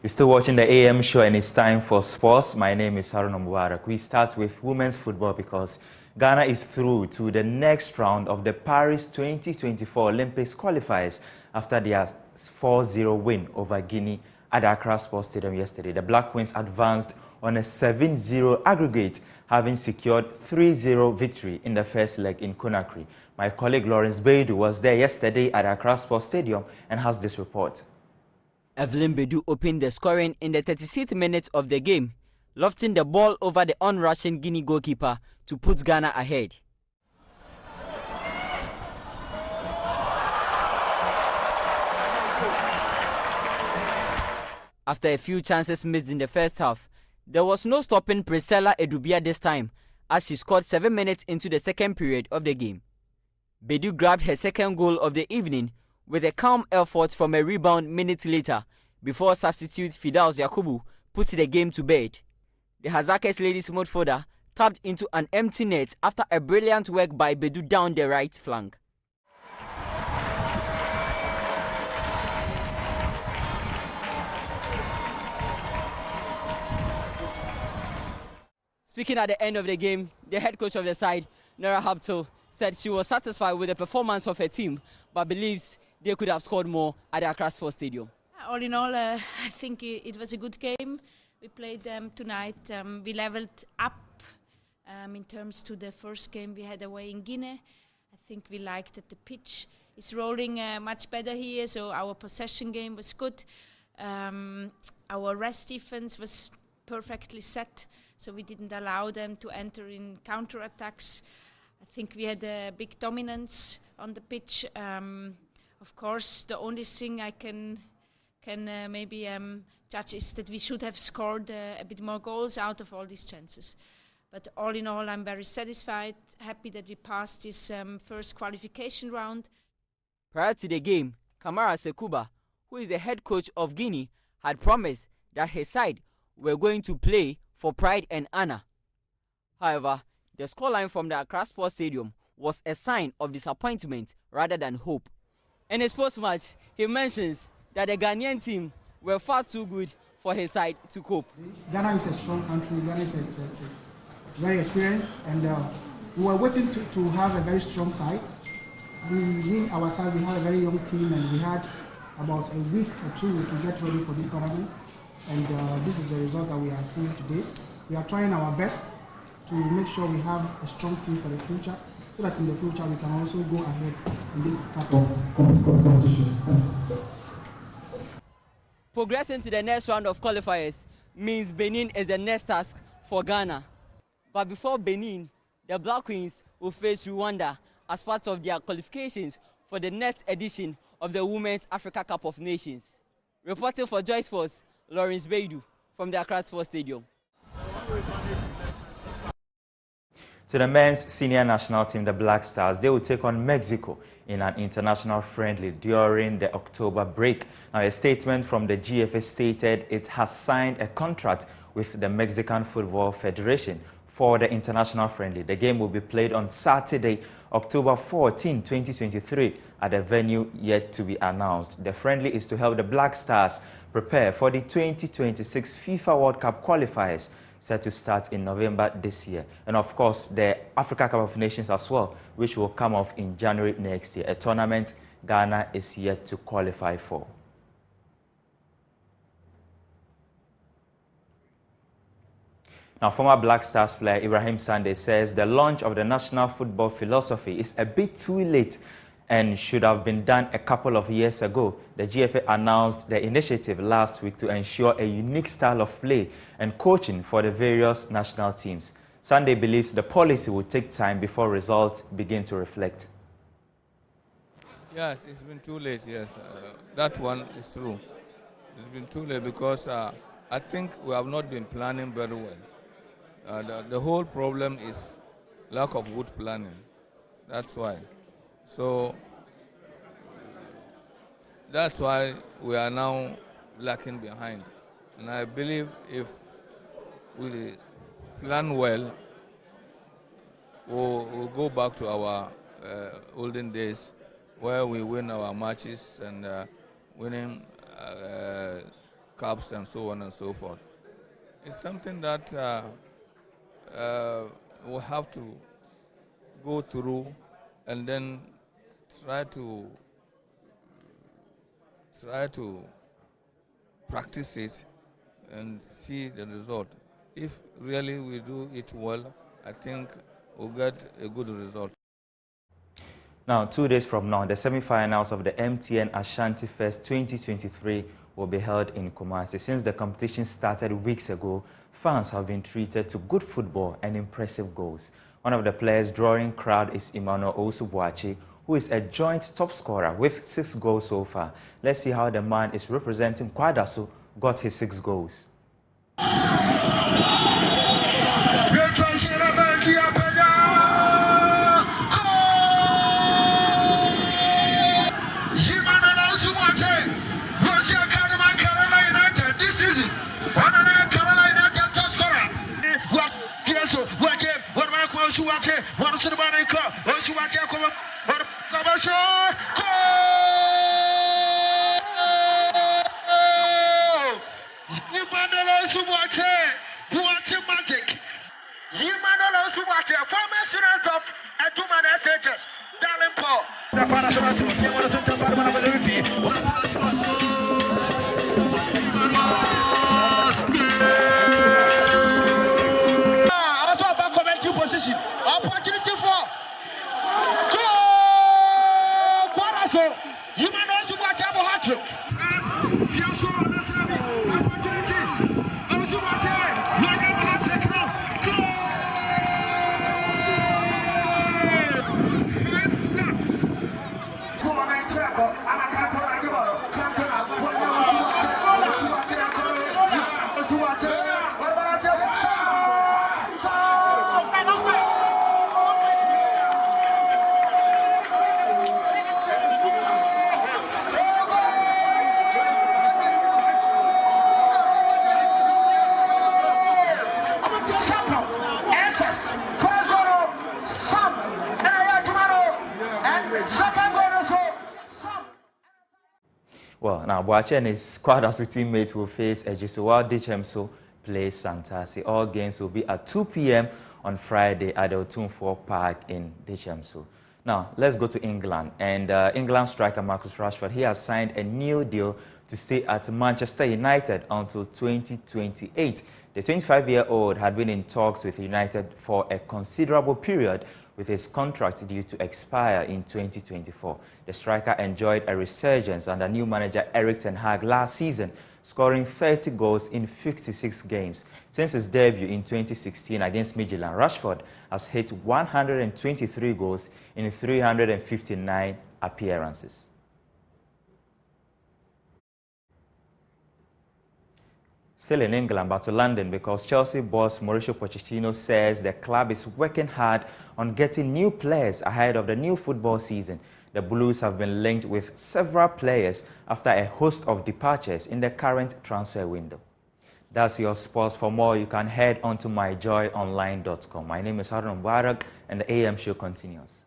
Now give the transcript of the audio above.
You're still watching the AM show and it's time for sports. My name is Haruna Mubarak. We start with women's football because Ghana is through to the next round of the Paris 2024 Olympics qualifiers after their 4-0 win over Guinea at Accra Sports Stadium yesterday. The Black Queens advanced on a 7-0 aggregate, having secured 3-0 victory in the first leg in Conakry. My colleague Lawrence Beidu was there yesterday at Accra Sports Stadium and has this report. Evelyn Bedu opened the scoring in the 36th minute of the game, lofting the ball over the on-rushing Guinea goalkeeper to put Ghana ahead. After a few chances missed in the first half, there was no stopping Priscilla Edubia this time, as she scored 7 minutes into the second period of the game. Bedu grabbed her second goal of the evening with a calm effort from a rebound minutes later, before substitute Fidaus Yakubu put the game to bed. The Hazakes ladies midfielder tapped into an empty net after a brilliant work by Bedu down the right flank. Speaking at the end of the game, the head coach of the side, Nara Habtel, said she was satisfied with the performance of her team, but believes they could have scored more at the Accra Sports Stadium. All in all, I think it was a good game. We played tonight. We leveled up in terms to the first game we had away in Guinea. I think we liked that the pitch is rolling much better here, so our possession game was good. Our rest defense was perfectly set, so we didn't allow them to enter in counter-attacks. I think we had a big dominance on the pitch. Of course, the only thing I can maybe judge is that we should have scored a bit more goals out of all these chances. But all in all, I'm very satisfied, happy that we passed this first qualification round. Prior to the game, Kamara Sekuba, who is the head coach of Guinea, had promised that his side were going to play for pride and honor. However, the scoreline from the Accra Sports Stadium was a sign of disappointment rather than hope. In his post-match, he mentions that the Ghanaian team were far too good for his side to cope. Ghana is a strong country. Ghana is very experienced, and we were waiting to have a very strong side. We our side, we had a very young team, and we had about a week or 2 to get ready for this tournament. And this is the result that we are seeing today. We are trying our best to make sure we have a strong team for the future, so that in the future we can also go ahead in this type of competitions. Progressing to the next round of qualifiers means Benin is the next task for Ghana. But before Benin, the Black Queens will face Rwanda as part of their qualifications for the next edition of the Women's Africa Cup of Nations. Reporting for Joy Sports, Lawrence Beidu from the Accra Sports Stadium. To the men's senior national team, the Black Stars, they will take on Mexico in an international friendly during the October break. Now, a statement from the GFA stated it has signed a contract with the Mexican Football Federation for the international friendly. The game will be played on Saturday, October 14, 2023, at a venue yet to be announced. The friendly is to help the Black Stars prepare for the 2026 FIFA World Cup qualifiers set to start in November this year. And of course, the Africa Cup of Nations as well, which will come off in January next year, a tournament Ghana is yet to qualify for. Now, former Black Stars player Ibrahim Sande says the launch of the national football philosophy is a bit too late and should have been done a couple of years ago. The GFA announced the initiative last week to ensure a unique style of play and coaching for the various national teams. Sunday believes the policy will take time before results begin to reflect. Yes, it's been too late, yes. That one is true. It's been too late because I think we have not been planning very well. The whole problem is lack of good planning. That's why. So that's why we are now lacking behind. And I believe if we plan well, we'll go back to our olden days where we win our matches and winning cups and so on and so forth. It's something that we'll have to go through and then try to practice it and see the result. If really we do it well, I think we'll get a good result. Now, 2 days from now, the semi-finals of the MTN Ashanti Fest 2023 will be held in Kumasi. Since the competition started weeks ago, fans have been treated to good football and impressive goals. One of the players drawing crowd is Emmanuel Owusu-Boakye, who is a joint top scorer with 6 goals so far. Let's see how the man is representing Kwadaso got his 6 goals. Well, now Boakye and his Kwadaso teammates will face Ejisu while Dichemso plays Santasi. All games will be at 2 p.m. on Friday at the Otumfuo Park in Dichemso. Now, let's go to England. And England striker Marcus Rashford, he has signed a new deal to stay at Manchester United until 2028. The 25-year-old had been in talks with United for a considerable period, with his contract due to expire in 2024. The striker enjoyed a resurgence under new manager Erik ten Hag last season, scoring 30 goals in 56 games. Since his debut in 2016 against Midtjylland, Rashford has hit 123 goals in 359 appearances. Still in England, but to London, because Chelsea boss Mauricio Pochettino says the club is working hard on getting new players ahead of the new football season. The Blues have been linked with several players after a host of departures in the current transfer window. That's your sports. For more, you can head on to myjoyonline.com. My name is Harun Mubarak, and the AM show continues.